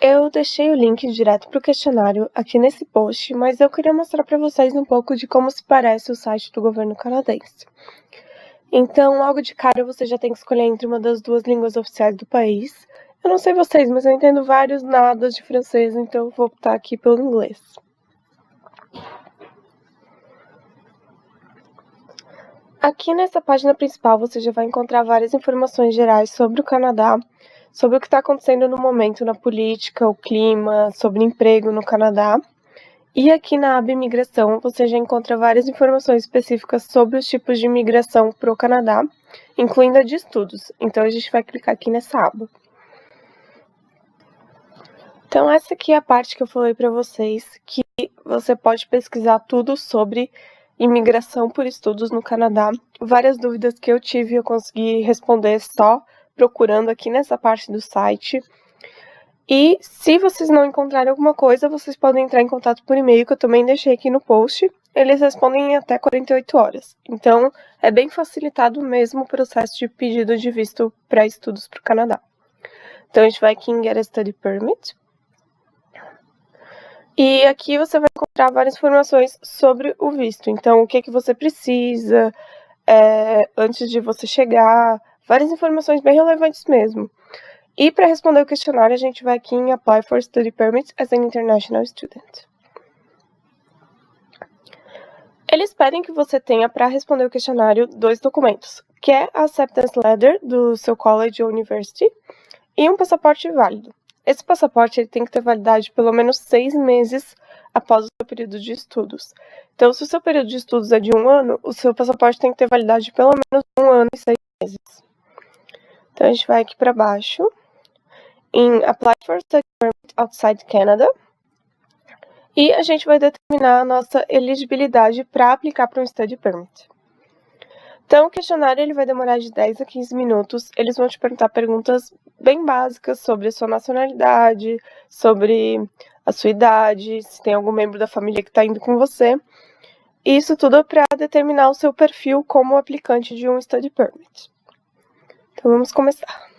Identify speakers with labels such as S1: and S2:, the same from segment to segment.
S1: Eu deixei o link direto para o questionário aqui nesse post, mas eu queria mostrar para vocês um pouco de como se parece o site do governo canadense. Então, logo de cara, você já tem que escolher entre uma das duas línguas oficiais do país. Eu não sei vocês, mas eu entendo vários nadas de francês, então eu vou optar aqui pelo inglês. Aqui nessa página principal, você já vai encontrar várias informações gerais sobre o Canadá, sobre o que está acontecendo no momento na política, o clima, sobre emprego no Canadá. E aqui na aba Imigração, você já encontra várias informações específicas sobre os tipos de imigração para o Canadá, incluindo a de estudos. Então, a gente vai clicar aqui nessa aba. Então, essa aqui é a parte que eu falei para vocês, que você pode pesquisar tudo sobre imigração por estudos no Canadá. Várias dúvidas que eu tive, eu consegui responder só procurando aqui nessa parte do site. E se vocês não encontrarem alguma coisa, vocês podem entrar em contato por e-mail, que eu também deixei aqui no post. Eles respondem em até 48 horas. Então, é bem facilitado mesmo o processo de pedido de visto para estudos para o Canadá. Então, a gente vai aqui em Get a Study Permit. E aqui você vai encontrar várias informações sobre o visto. Então, o que você precisa antes de você chegar, várias informações bem relevantes mesmo. E para responder o questionário, a gente vai aqui em Apply for Study Permit as an International Student. Eles pedem que você tenha, para responder o questionário, 2 documentos, que é a Acceptance Letter do seu college ou university e um passaporte válido. Esse passaporte ele tem que ter validade de pelo menos 6 meses após o seu período de estudos. Então, se o seu período de estudos é de 1 ano, o seu passaporte tem que ter validade de pelo menos 1 ano e 6 meses. Então, a gente vai aqui para baixo, em Apply for Study Permit Outside Canada, e a gente vai determinar a nossa elegibilidade para aplicar para um Study Permit. Então, o questionário ele vai demorar de 10 a 15 minutos. Eles vão te perguntar perguntas bem básicas sobre a sua nacionalidade, sobre a sua idade, se tem algum membro da família que está indo com você. Isso tudo é para determinar o seu perfil como aplicante de um Study Permit. Então, vamos começar.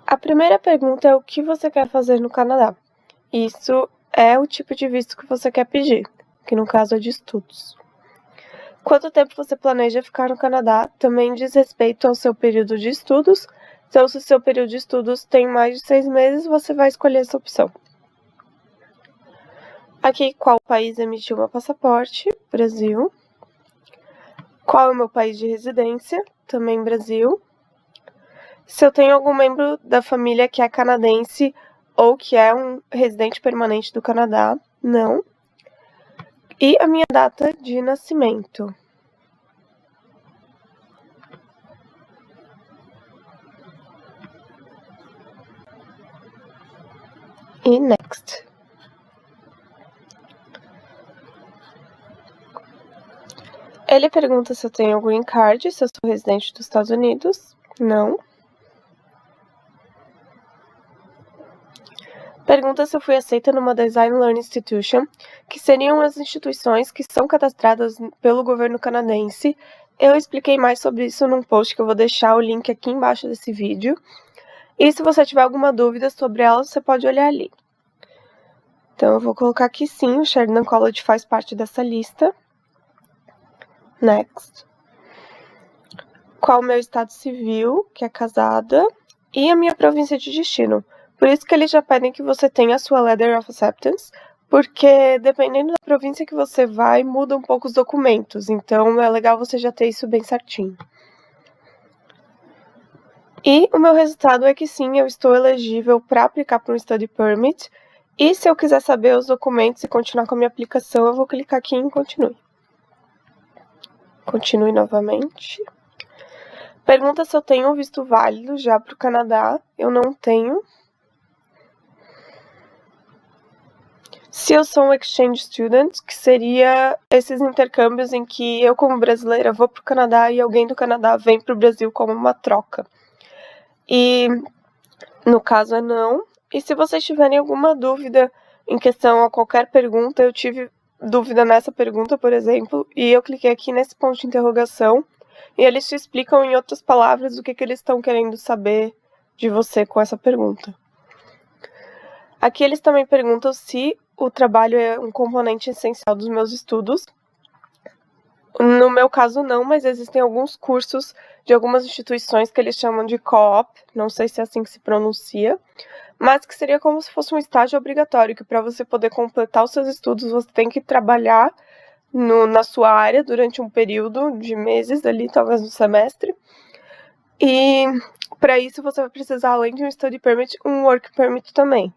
S1: A primeira pergunta é o que você quer fazer no Canadá. Isso é o tipo de visto que você quer pedir, que no caso é de estudos. Quanto tempo você planeja ficar no Canadá também diz respeito ao seu período de estudos. Então, se o seu período de estudos tem mais de 6 meses, você vai escolher essa opção. Aqui, qual país emitiu meu passaporte? Brasil. Qual é o meu país de residência? Também Brasil. Se eu tenho algum membro da família que é canadense ou que é um residente permanente do Canadá? Não. E a minha data de nascimento. E next. Ele pergunta se eu tenho algum green card, se eu sou residente dos Estados Unidos. Não. Pergunta se eu fui aceita numa Design Learning Institution, que seriam as instituições que são cadastradas pelo governo canadense. Eu expliquei mais sobre isso num post que eu vou deixar o link aqui embaixo desse vídeo. E se você tiver alguma dúvida sobre elas, você pode olhar ali. Então, eu vou colocar aqui sim, o Sheridan College faz parte dessa lista. Next. Qual o meu estado civil, que é casada, e a minha província de destino. Por isso que eles já pedem que você tenha a sua Letter of Acceptance, porque dependendo da província que você vai, muda um pouco os documentos. Então, é legal você já ter isso bem certinho. E o meu resultado é que sim, eu estou elegível para aplicar para um Study Permit. E se eu quiser saber os documentos e continuar com a minha aplicação, eu vou clicar aqui em Continue. Continue novamente. Pergunta se eu tenho um visto válido já para o Canadá. Eu não tenho. Se eu sou um exchange student, que seria esses intercâmbios em que eu, como brasileira, vou para o Canadá e alguém do Canadá vem para o Brasil como uma troca. E no caso é não. E se vocês tiverem alguma dúvida em questão a qualquer pergunta, eu tive dúvida nessa pergunta, por exemplo, e eu cliquei aqui nesse ponto de interrogação e eles te explicam em outras palavras o que eles estão querendo saber de você com essa pergunta. Aqui eles também perguntam se o trabalho é um componente essencial dos meus estudos. No meu caso, não, mas existem alguns cursos de algumas instituições que eles chamam de co-op, não sei se é assim que se pronuncia, mas que seria como se fosse um estágio obrigatório, que para você poder completar os seus estudos, você tem que trabalhar na sua área durante um período de meses ali, talvez um semestre. E para isso você vai precisar, além de um study permit, um work permit também.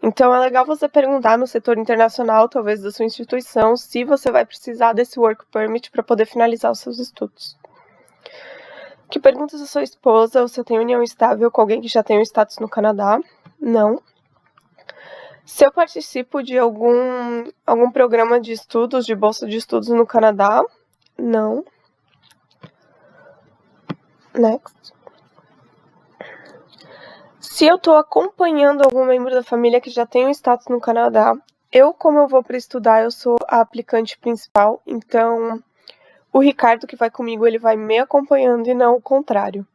S1: Então é legal você perguntar no setor internacional, talvez da sua instituição, se você vai precisar desse work permit para poder finalizar os seus estudos. Que pergunta se eu sou esposa ou se eu tenho união estável com alguém que já tem um status no Canadá. Não. Se eu participo de algum programa de estudos, de bolsa de estudos no Canadá. Não. Next. Se eu estou acompanhando algum membro da família que já tem um status no Canadá, como eu vou para estudar, eu sou a aplicante principal, então o Ricardo que vai comigo, ele vai me acompanhando e não o contrário.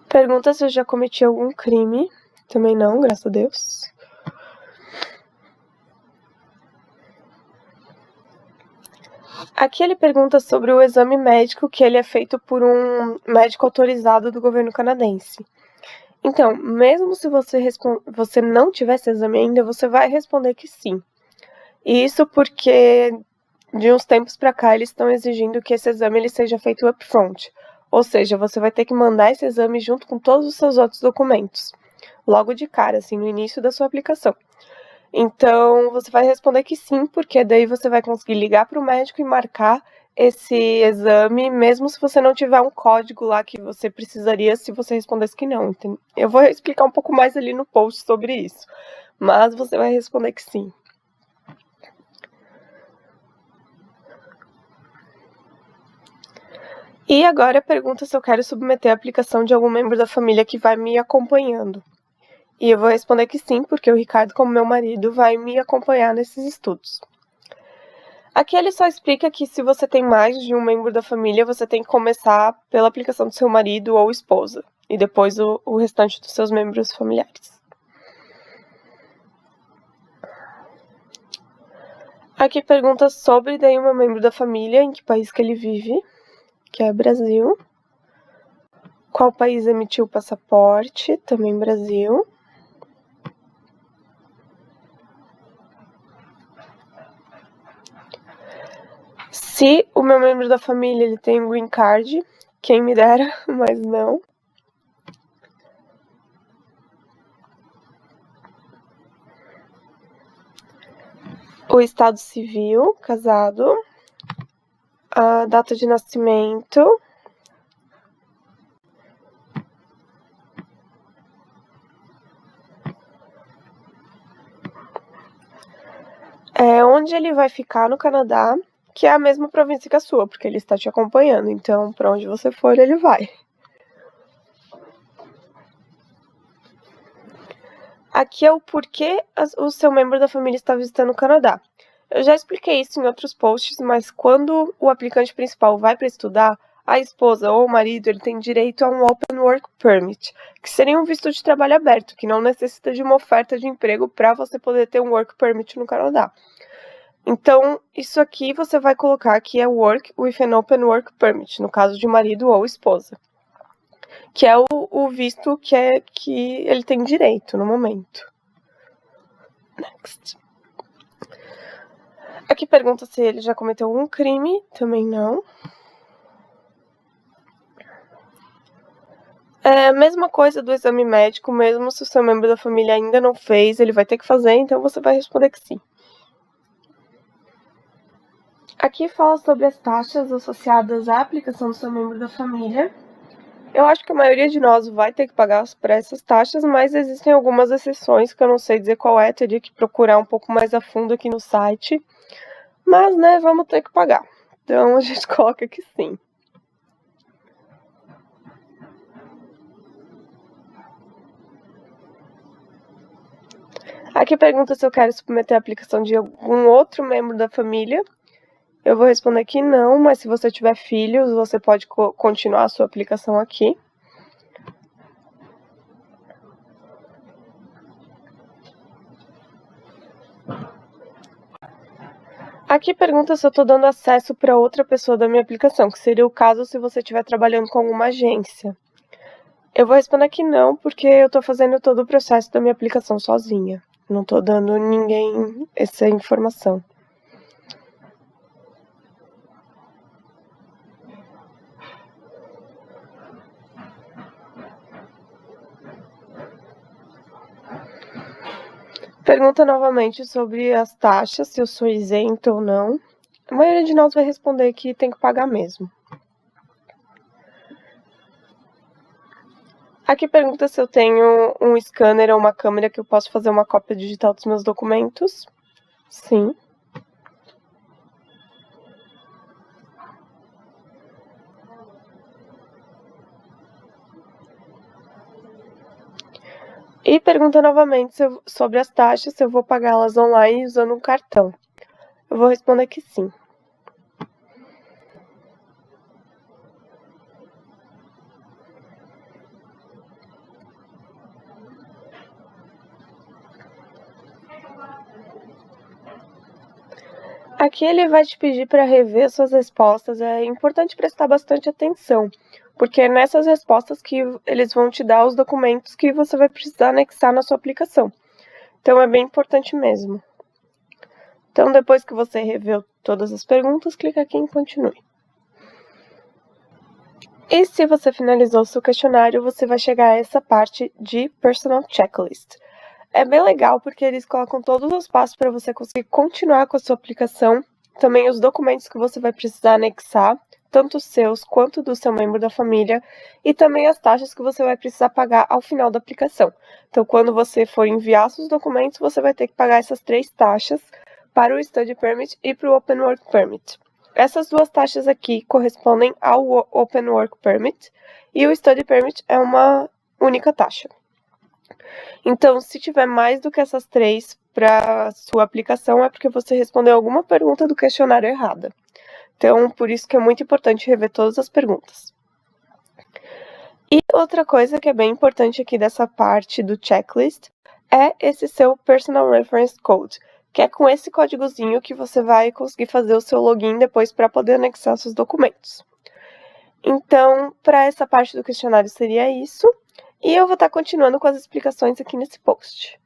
S1: Pergunta se eu já cometi algum crime. Também não, graças a Deus. Aqui ele pergunta sobre o exame médico, que ele é feito por um médico autorizado do governo canadense. Então, mesmo se você não tiver esse exame ainda, você vai responder que sim. E isso porque de uns tempos para cá eles estão exigindo que esse exame ele seja feito upfront. Ou seja, você vai ter que mandar esse exame junto com todos os seus outros documentos. Logo de cara, assim, no início da sua aplicação. Então, você vai responder que sim, porque daí você vai conseguir ligar para o médico e marcar esse exame, mesmo se você não tiver um código lá que você precisaria se você respondesse que não. Eu vou explicar um pouco mais ali no post sobre isso, mas você vai responder que sim. E agora pergunta se eu quero submeter a aplicação de algum membro da família que vai me acompanhando. E eu vou responder que sim, porque o Ricardo, como meu marido, vai me acompanhar nesses estudos. Aqui ele só explica que se você tem mais de um membro da família, você tem que começar pela aplicação do seu marido ou esposa, e depois o restante dos seus membros familiares. Aqui pergunta sobre daí um membro da família, em que país que ele vive, que é Brasil. Qual país emitiu o passaporte, também Brasil. Se o meu membro da família ele tem um green card, quem me dera, mas não. O estado civil, casado. A data de nascimento. Onde ele vai ficar no Canadá, que é a mesma província que a sua, porque ele está te acompanhando. Então, para onde você for, ele vai. Aqui é o porquê o seu membro da família está visitando o Canadá. Eu já expliquei isso em outros posts, mas quando o aplicante principal vai para estudar, a esposa ou o marido ele tem direito a um Open Work Permit, que seria um visto de trabalho aberto, que não necessita de uma oferta de emprego para você poder ter um Work Permit no Canadá. Então, isso aqui você vai colocar que é Work with an Open Work Permit, no caso de marido ou esposa, que é o visto que ele tem direito no momento. Next. Aqui pergunta se ele já cometeu algum crime, também não. Mesma coisa do exame médico, mesmo se o seu membro da família ainda não fez, ele vai ter que fazer, então você vai responder que sim. Aqui fala sobre as taxas associadas à aplicação do seu membro da família. Eu acho que a maioria de nós vai ter que pagar por essas taxas, mas existem algumas exceções que eu não sei dizer qual é, teria que procurar um pouco mais a fundo aqui no site. Mas, né, vamos ter que pagar. Então, a gente coloca que sim. Aqui pergunta se eu quero submeter a aplicação de algum outro membro da família. Eu vou responder que não, mas se você tiver filhos, você pode continuar a sua aplicação aqui. Aqui pergunta se eu estou dando acesso para outra pessoa da minha aplicação, que seria o caso se você estiver trabalhando com alguma agência. Eu vou responder que não, porque eu estou fazendo todo o processo da minha aplicação sozinha. Não estou dando ninguém essa informação. Pergunta novamente sobre as taxas, se eu sou isento ou não. A maioria de nós vai responder que tem que pagar mesmo. Aqui pergunta se eu tenho um scanner ou uma câmera que eu posso fazer uma cópia digital dos meus documentos. Sim. E pergunta novamente sobre as taxas, se eu vou pagá-las online usando um cartão. Eu vou responder que sim. Aqui ele vai te pedir para rever suas respostas. É importante prestar bastante atenção, porque é nessas respostas que eles vão te dar os documentos que você vai precisar anexar na sua aplicação. Então é bem importante mesmo. Então, depois que você reveu todas as perguntas, clica aqui em Continue. E se você finalizou o seu questionário, você vai chegar a essa parte de Personal Checklist. É bem legal porque eles colocam todos os passos para você conseguir continuar com a sua aplicação, também os documentos que você vai precisar anexar, tanto os seus quanto do seu membro da família, e também as taxas que você vai precisar pagar ao final da aplicação. Então, quando você for enviar seus documentos, você vai ter que pagar essas 3 taxas para o Study Permit e para o Open Work Permit. Essas 2 taxas aqui correspondem ao Open Work Permit e o Study Permit é uma única taxa. Então, se tiver mais do que essas 3 para sua aplicação, é porque você respondeu alguma pergunta do questionário errada. Então, por isso que é muito importante rever todas as perguntas. E outra coisa que é bem importante aqui dessa parte do checklist é esse seu Personal Reference Code, que é com esse códigozinho que você vai conseguir fazer o seu login depois para poder anexar seus documentos. Então, para essa parte do questionário seria isso. E eu vou estar continuando com as explicações aqui nesse post.